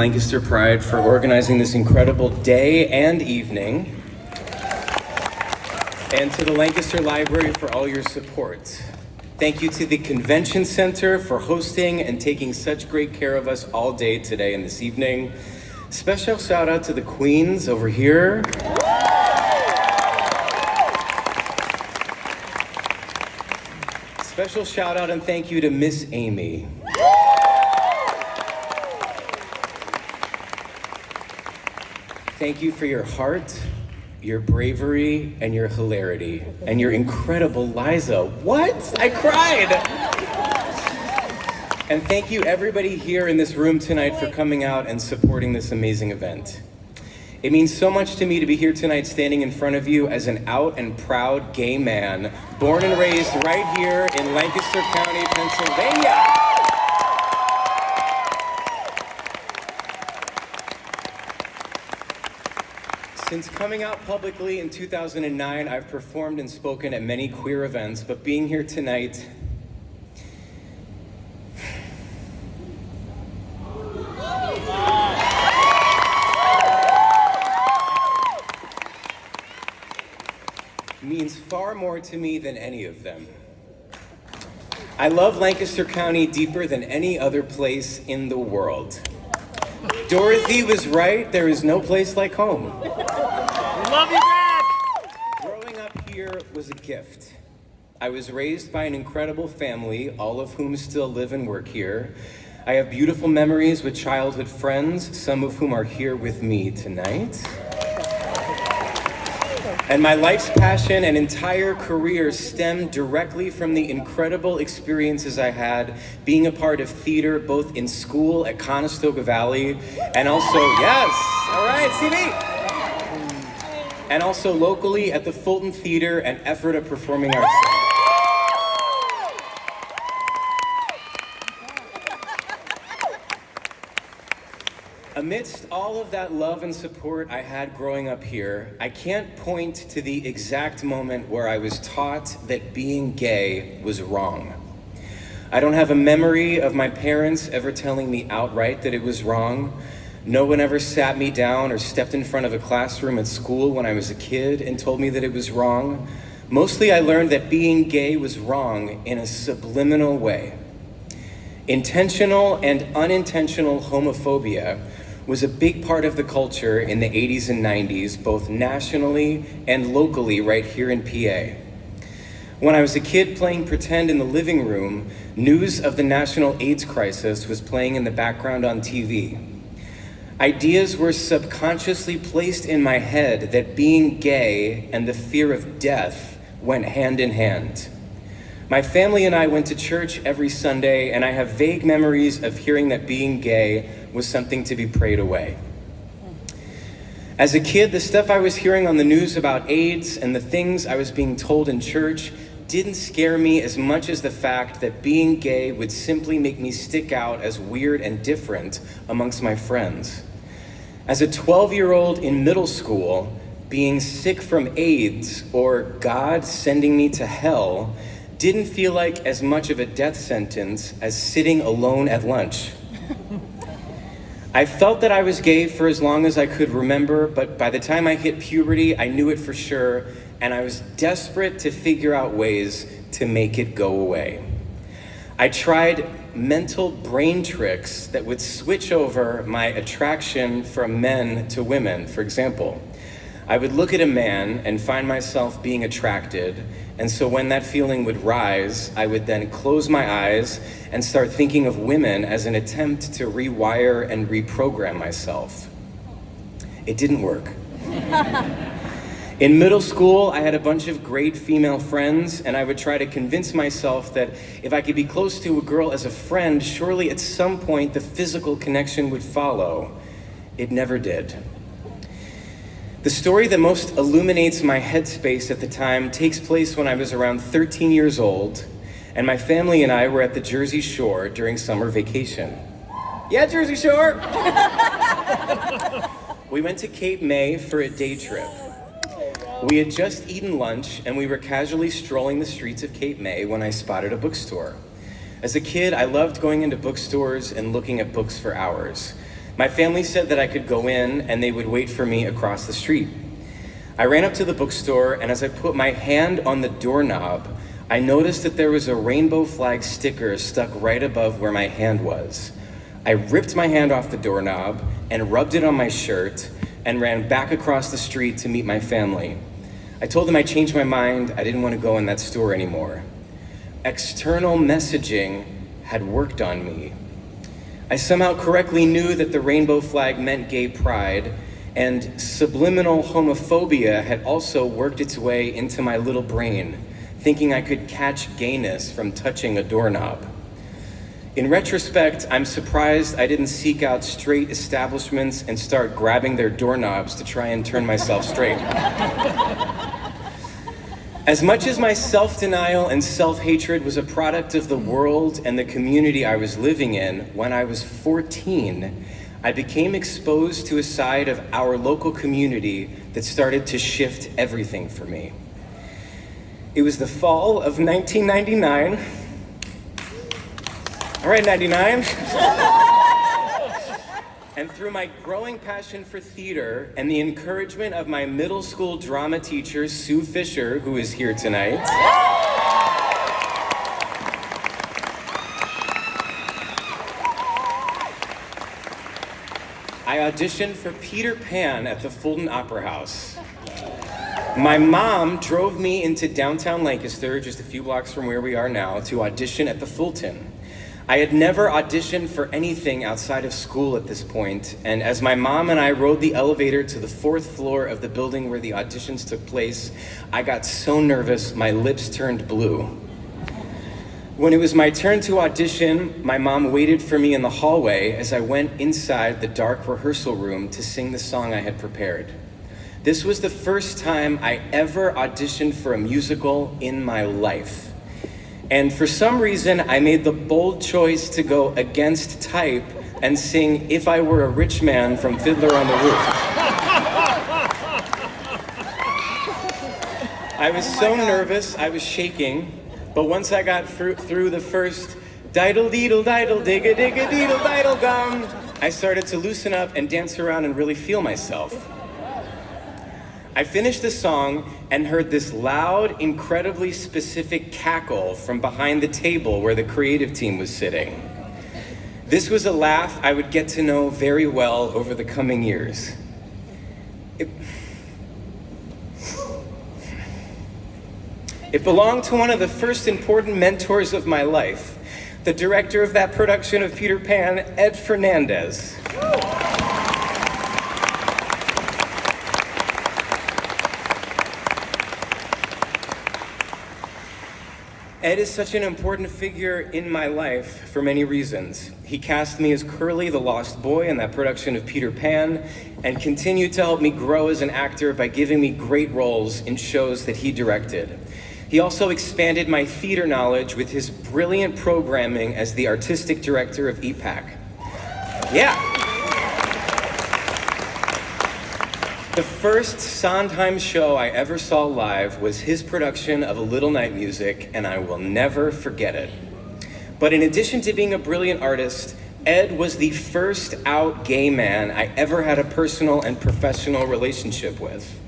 Lancaster Pride for organizing this incredible day and evening, and to the Lancaster Library for all your support. Thank you to the Convention Center for hosting and taking such great care of us all day today and this evening. Special shout out to the Queens over here. Special shout out and thank you to Miss Amy. Thank you for your heart, your bravery, and your hilarity, and your incredible Liza. What? I cried! And thank you everybody here in this room tonight for coming out and supporting this amazing event. It means so much to me to be here tonight standing in front of you as an out and proud gay man, born and raised right here in Lancaster County, Pennsylvania. Since coming out publicly in 2009, I've performed and spoken at many queer events, but being here tonight means far more to me than any of them. I love Lancaster County deeper than any other place in the world. Dorothy was right, there is no place like home. Love you back! Growing up here was a gift. I was raised by an incredible family, all of whom still live and work here. I have beautiful memories with childhood friends, some of whom are here with me tonight. And my life's passion and entire career stem directly from the incredible experiences I had being a part of theater, both in school at Conestoga Valley, and also, yes, all right, CV! And also locally at the Fulton Theater and Ephrata Performing Arts Center. Amidst all of that love and support I had growing up here, I can't point to the exact moment where I was taught that being gay was wrong. I don't have a memory of my parents ever telling me outright that it was wrong. No one ever sat me down or stepped in front of a classroom at school when I was a kid and told me that it was wrong. Mostly I learned that being gay was wrong in a subliminal way. Intentional and unintentional homophobia was a big part of the culture in the 80s and 90s, both nationally and locally right here in PA. When I was a kid playing pretend in the living room, news of the national AIDS crisis was playing in the background on TV. Ideas were subconsciously placed in my head that being gay and the fear of death went hand in hand. My family and I went to church every Sunday, and I have vague memories of hearing that being gay was something to be prayed away. As a kid, the stuff I was hearing on the news about AIDS and the things I was being told in church didn't scare me as much as the fact that being gay would simply make me stick out as weird and different amongst my friends. As a 12-year-old in middle school, being sick from AIDS or God sending me to hell didn't feel like as much of a death sentence as sitting alone at lunch. I felt that I was gay for as long as I could remember, but by the time I hit puberty, I knew it for sure, and I was desperate to figure out ways to make it go away. I tried mental brain tricks that would switch over my attraction from men to women. For example, I would look at a man and find myself being attracted, and so when that feeling would rise, I would then close my eyes and start thinking of women as an attempt to rewire and reprogram myself. It didn't work. In middle school, I had a bunch of great female friends, and I would try to convince myself that if I could be close to a girl as a friend, surely at some point the physical connection would follow. It never did. The story that most illuminates my headspace at the time takes place when I was around 13 years old, and my family and I were at the Jersey Shore during summer vacation. Yeah, Jersey Shore! We went to Cape May for a day trip. We had just eaten lunch, and we were casually strolling the streets of Cape May when I spotted a bookstore. As a kid, I loved going into bookstores and looking at books for hours. My family said that I could go in and they would wait for me across the street. I ran up to the bookstore, and as I put my hand on the doorknob, I noticed that there was a rainbow flag sticker stuck right above where my hand was. I ripped my hand off the doorknob and rubbed it on my shirt and ran back across the street to meet my family. I told them I changed my mind. I didn't want to go in that store anymore. External messaging had worked on me. I somehow correctly knew that the rainbow flag meant gay pride, and subliminal homophobia had also worked its way into my little brain, thinking I could catch gayness from touching a doorknob. In retrospect, I'm surprised I didn't seek out straight establishments and start grabbing their doorknobs to try and turn myself straight. As much as my self-denial and self-hatred was a product of the world and the community I was living in, when I was 14, I became exposed to a side of our local community that started to shift everything for me. It was the fall of 1999. All right, 99. And through my growing passion for theater and the encouragement of my middle school drama teacher, Sue Fisher, who is here tonight, I auditioned for Peter Pan at the Fulton Opera House. My mom drove me into downtown Lancaster, just a few blocks from where we are now, to audition at the Fulton. I had never auditioned for anything outside of school at this point, and as my mom and I rode the elevator to the 4th floor of the building where the auditions took place, I got so nervous my lips turned blue. When it was my turn to audition, my mom waited for me in the hallway as I went inside the dark rehearsal room to sing the song I had prepared. This was the first time I ever auditioned for a musical in my life. And for some reason, I made the bold choice to go against type and sing If I Were a Rich Man from Fiddler on the Roof. I was so nervous, I was shaking, but once I got through the first diddle-deedle-diddle, digga-digga-deedle-diddle-dum, I started to loosen up and dance around and really feel myself. I finished the song and heard this loud, incredibly specific cackle from behind the table where the creative team was sitting. This was a laugh I would get to know very well over the coming years. It belonged to one of the first important mentors of my life, the director of that production of Peter Pan, Ed Fernandez. Ed is such an important figure in my life for many reasons. He cast me as Curly, the lost boy, in that production of Peter Pan, and continued to help me grow as an actor by giving me great roles in shows that he directed. He also expanded my theater knowledge with his brilliant programming as the artistic director of EPAC. Yeah. The first Sondheim show I ever saw live was his production of A Little Night Music, and I will never forget it. But in addition to being a brilliant artist, Ed was the first out gay man I ever had a personal and professional relationship with.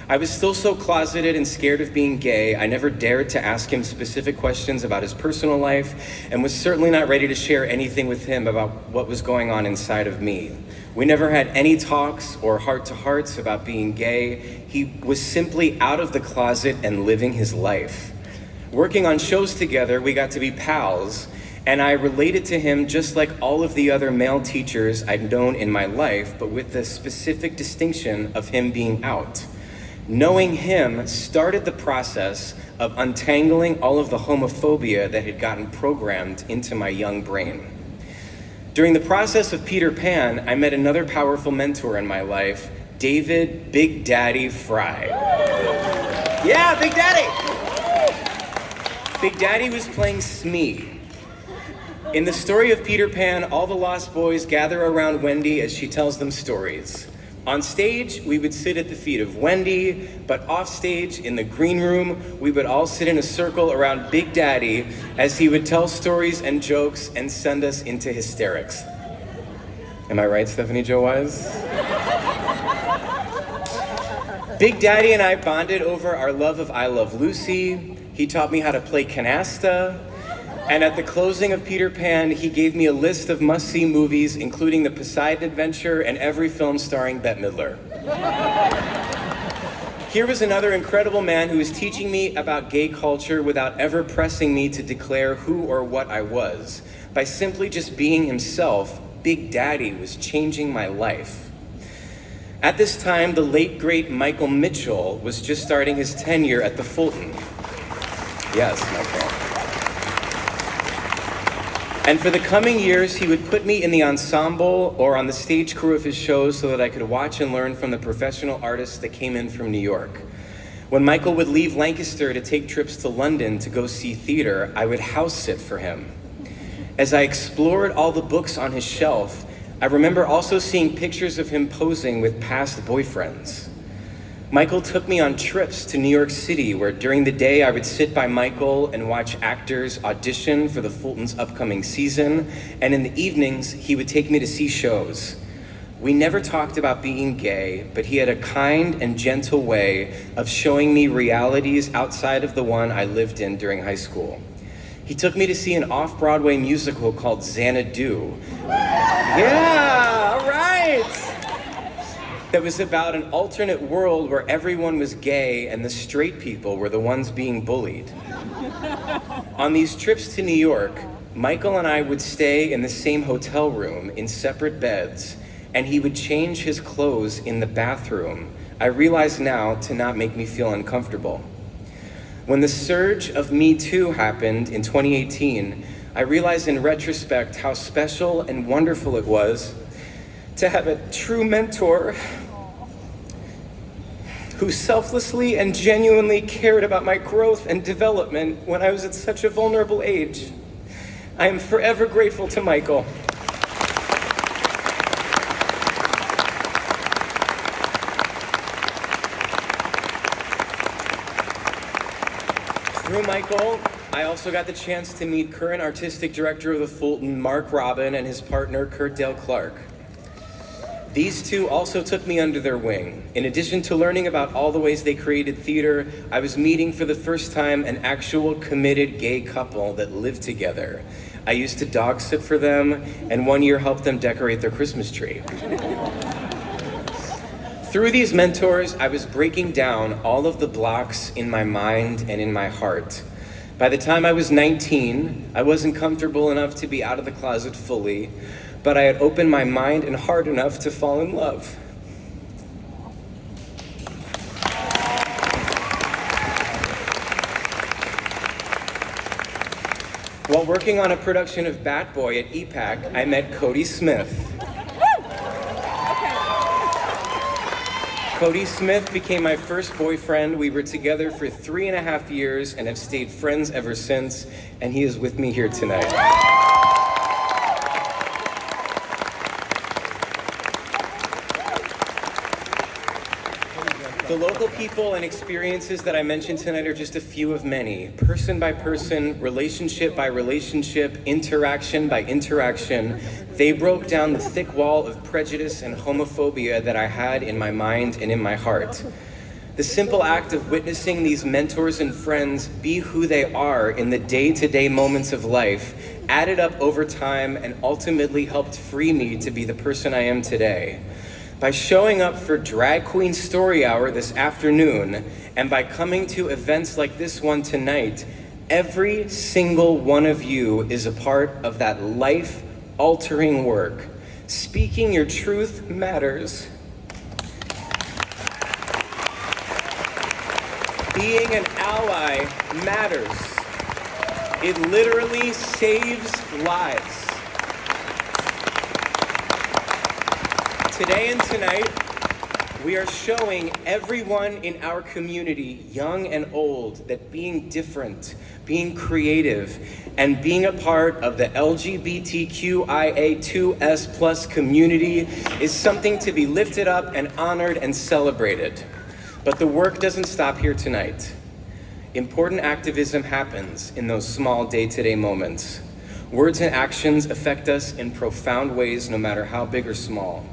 I was still so closeted and scared of being gay, I never dared to ask him specific questions about his personal life, and was certainly not ready to share anything with him about what was going on inside of me. We never had any talks or heart-to-hearts about being gay. He was simply out of the closet and living his life. Working on shows together, we got to be pals, and I related to him just like all of the other male teachers I'd known in my life, but with the specific distinction of him being out. Knowing him started the process of untangling all of the homophobia that had gotten programmed into my young brain. During the process of Peter Pan, I met another powerful mentor in my life, David Big Daddy Fry. Yeah, Big Daddy! Big Daddy was playing Smee. In the story of Peter Pan, all the lost boys gather around Wendy as she tells them stories. On stage, we would sit at the feet of Wendy, but off stage, in the green room, we would all sit in a circle around Big Daddy as he would tell stories and jokes and send us into hysterics. Am I right, Stephanie Jo Wise? Big Daddy and I bonded over our love of I Love Lucy. He taught me how to play canasta. And at the closing of Peter Pan, he gave me a list of must-see movies, including The Poseidon Adventure and every film starring Bette Midler. Here was another incredible man who was teaching me about gay culture without ever pressing me to declare who or what I was. By simply just being himself, Big Daddy was changing my life. At this time, the late, great Michael Mitchell was just starting his tenure at the Fulton. Yes, Michael. And for the coming years, he would put me in the ensemble or on the stage crew of his shows so that I could watch and learn from the professional artists that came in from New York. When Michael would leave Lancaster to take trips to London to go see theater, I would house sit for him. As I explored all the books on his shelf, I remember also seeing pictures of him posing with past boyfriends. Michael took me on trips to New York City, where during the day I would sit by Michael and watch actors audition for the Fulton's upcoming season, and in the evenings, he would take me to see shows. We never talked about being gay, but he had a kind and gentle way of showing me realities outside of the one I lived in during high school. He took me to see an off-Broadway musical called Xanadu. Yeah, all right! That was about an alternate world where everyone was gay and the straight people were the ones being bullied. On these trips to New York, Michael and I would stay in the same hotel room in separate beds, and he would change his clothes in the bathroom. I realize now to not make me feel uncomfortable. When the surge of Me Too happened in 2018, I realized in retrospect how special and wonderful it was to have a true mentor who selflessly and genuinely cared about my growth and development when I was at such a vulnerable age. I am forever grateful to Michael. Through Michael, I also got the chance to meet current artistic director of the Fulton, Mark Robin, and his partner, Kurt Dale Clark. These two also took me under their wing. In addition to learning about all the ways they created theater, I was meeting for the first time an actual committed gay couple that lived together. I used to dog sit for them, and one year helped them decorate their Christmas tree. Through these mentors, I was breaking down all of the blocks in my mind and in my heart. By the time I was 19, I wasn't comfortable enough to be out of the closet fully, but I had opened my mind and heart enough to fall in love. While working on a production of Bat Boy at EPAC, I met Cody Smith. Cody Smith became my first boyfriend. We were together for 3.5 years and have stayed friends ever since, and he is with me here tonight. The local people and experiences that I mentioned tonight are just a few of many. Person by person, relationship by relationship, interaction by interaction, they broke down the thick wall of prejudice and homophobia that I had in my mind and in my heart. The simple act of witnessing these mentors and friends be who they are in the day-to-day moments of life added up over time and ultimately helped free me to be the person I am today. By showing up for Drag Queen Story Hour this afternoon, and by coming to events like this one tonight, every single one of you is a part of that life-altering work. Speaking your truth matters. Being an ally matters. It literally saves lives. Today and tonight, we are showing everyone in our community, young and old, that being different, being creative, and being a part of the LGBTQIA2S+ community is something to be lifted up and honored and celebrated. But the work doesn't stop here tonight. Important activism happens in those small day-to-day moments. Words and actions affect us in profound ways, no matter how big or small.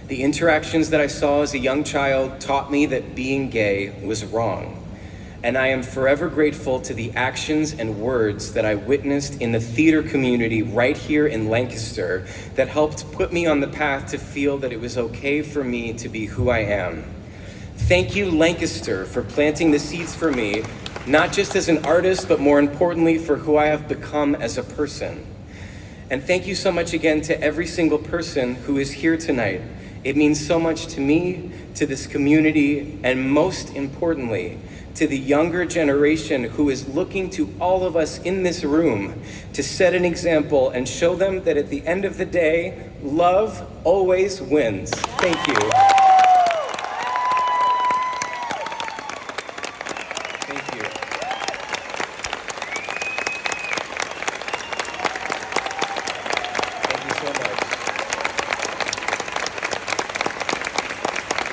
The interactions that I saw as a young child taught me that being gay was wrong. And I am forever grateful to the actions and words that I witnessed in the theater community right here in Lancaster that helped put me on the path to feel that it was okay for me to be who I am. Thank you, Lancaster, for planting the seeds for me, not just as an artist, but more importantly for who I have become as a person. And thank you so much again to every single person who is here tonight. It means so much to me, to this community, and most importantly, to the younger generation who is looking to all of us in this room to set an example and show them that at the end of the day, love always wins. Thank you. Thank you. Thank you so much.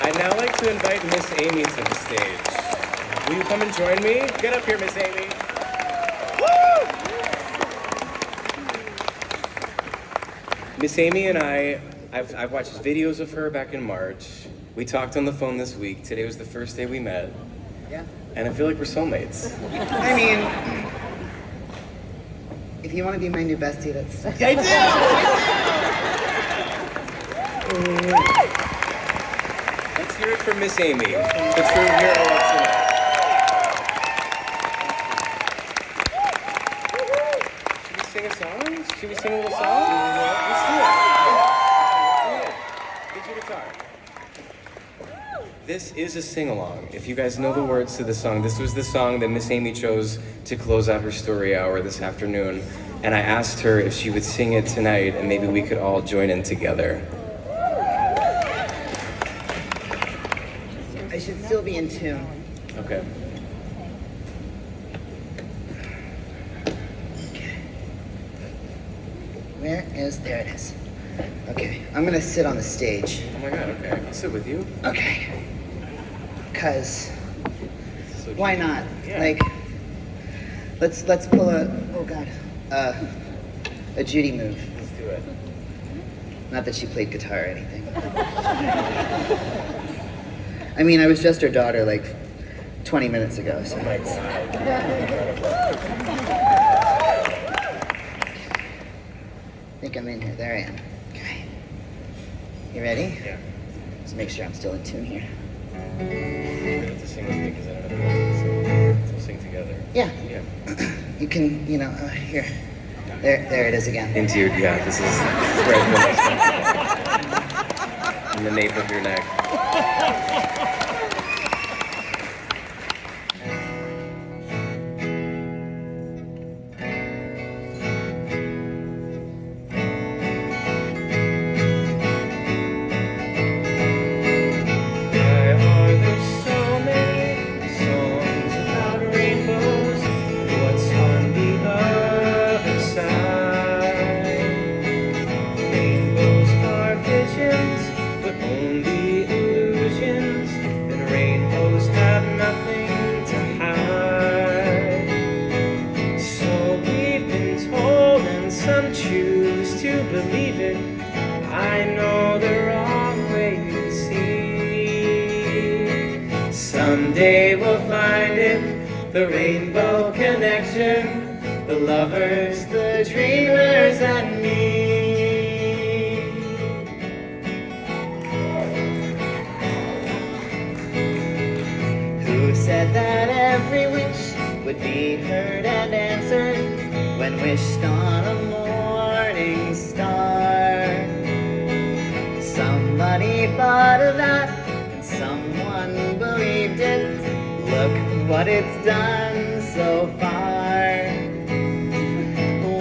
I'd now like to invite Miss Amy to the stage. Will you come and join me? Get up here, Miss Amy. Woo! Miss Amy and I've watched videos of her back in March. We talked on the phone this week. Today was the first day we met. Yeah. And I feel like we're soulmates. I mean, if you want to be my new bestie, that's... I do! Let's hear it from Miss Amy. The true hero of tonight. Sing a song? Should we sing a little song? Let's do it. Get your guitar. This is a sing-along. If you guys know the words to the song, this was the song that Miss Amy chose to close out her story hour this afternoon. And I asked her if she would sing it tonight, and maybe we could all join in together. I should still be in tune. Okay. There it is. Okay, I'm gonna sit on the stage. Oh my god, okay. I'll sit with you. Okay. Cause, So why not? Yeah. Like, let's pull a, oh god, a Judy move. Let's do it. Not that she played guitar or anything. I mean, I was just her daughter like 20 minutes ago, so. Oh my god. I think I'm in here. There I am. Okay. You ready? Yeah. Just make sure I'm still in tune here. You have to sing with me because I don't have the words. So we'll sing together. Yeah. Yeah. You can, here. There it is again. Into your, yeah, this is right in the nape of your neck. Believe it, I know the wrong way to see. Someday we'll find it, the rainbow connection, the lovers, the dreamers, and me. Who said that every wish would be heard and answered when wished on a morning star? Somebody thought of that and someone believed it. Look what it's done so far.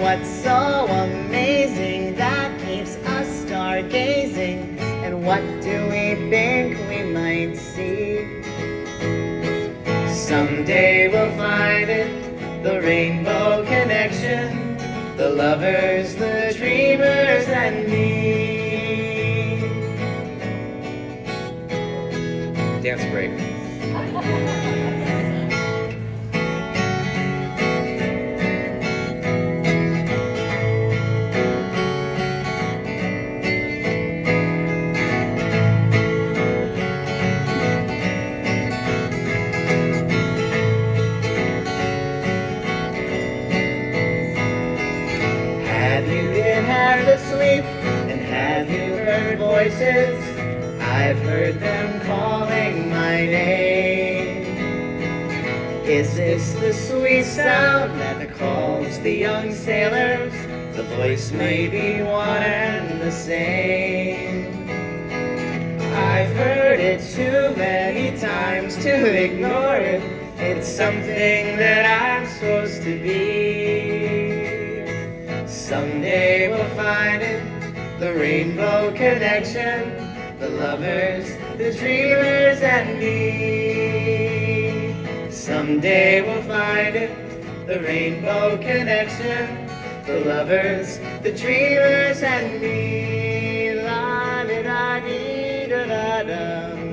What's so amazing that keeps us stargazing? And what do we think we might see? Someday we'll find it, the rainbow connection, the lovers, the dreamers, and me. Dance break. voices, I've heard them calling my name. Is this the sweet sound that calls the young sailors? The voice may be one and the same. I've heard it too many times to ignore it. It's something that I'm supposed to be. Someday we'll find it, the rainbow connection, the lovers, the dreamers, and me. Someday we'll find it, the rainbow connection, the lovers, the dreamers, and me. La da da dee da da da.